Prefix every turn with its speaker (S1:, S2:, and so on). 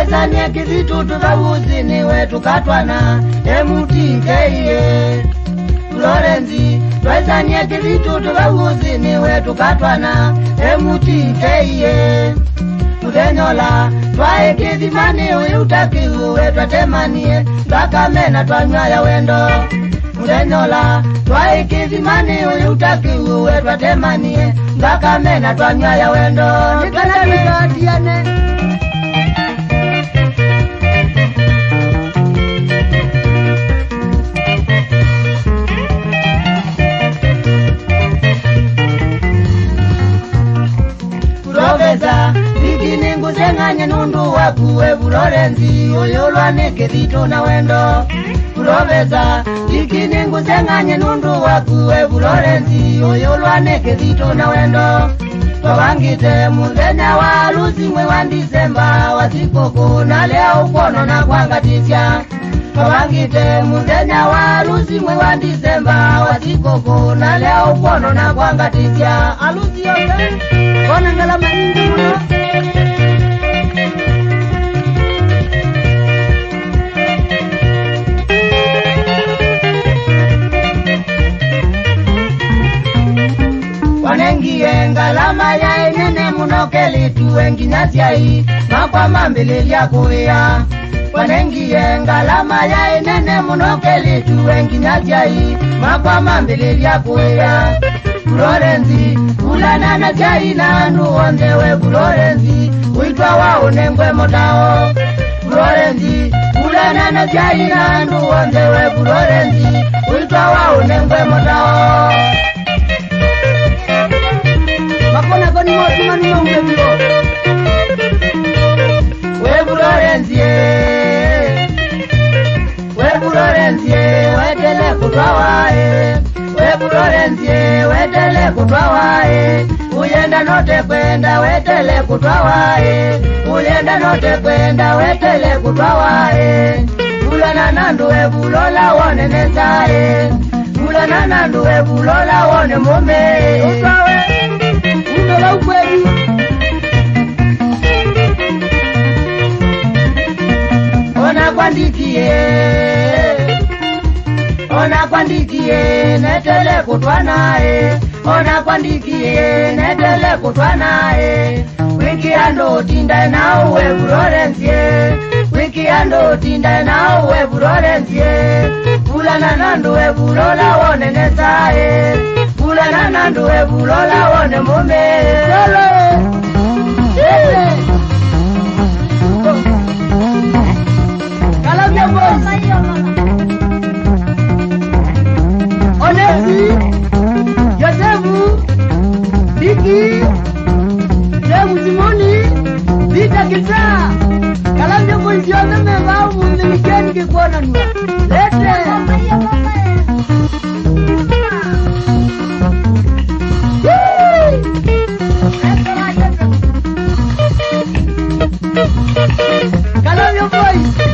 S1: Twezanie kizitu tuvavuzi niwe tukatwana MTKA Florence twezanie kizitu tuvavuzi niwe tukatwana MTKA Mudenyola twaikithimani uyutakiwe twatemanie twakamena twanywaya wendo Mudenyola twaikithimani uyutakiwe twatemanie twakamena twanywaya wendo nikanatwigatiane Profesa Bikini ngusenganye nundu wakuwe Florence oyolwa nekethito na wendo Profesa Bikini ngusenganye nundu wakuwe Florence oyolwa nekethito na wendo Twavangite muthenya wa harusi mwe wa Disemba wa sikukuu na leo ukono na kwangatisya Twavangite muthenya wa harusi mwe wa Disemba wa sikukuu na leo ukono na kwangatisya harusi yote kona ngalama nyingi muno Wanengie ngalama ya enene muno kelitu wenginyasyai makwa mambililia kuya Wanengie ngalama ya enene muno kelitu wenginyasyai makwa mambililia kuya Florence ulana na chai na nuondewe Florence uitwa waonengwe motao Florence ulana na chai na nuondewe Florence uitwa waonengwe motao Makona koni motu manu mwebiyo We Florence wetele kutwawae We Florence wetele kutwawae Uyenda note kwenda wetele kutwawae Uyenda note kwenda wetele kutwawae Ulana nanduwe bulola wone nesae Ulana nanduwe bulola wone mume Utwawe Unola ukweli Ona kwandikie netele kutwanae Ona kwandikie netele kutwanae Wiki ando tinda na uwe Florence Wiki ando tinda na uwe Florence Ulana nanduwe bulola wone nesae Ulana nanduwe bulola wone mume Kalabia boys Onesi Yosefu Biki Jemu Simoni Vita Kisa Kalabia boys yote mevao mundi wikendi kikuona nua Lete Kalabia boys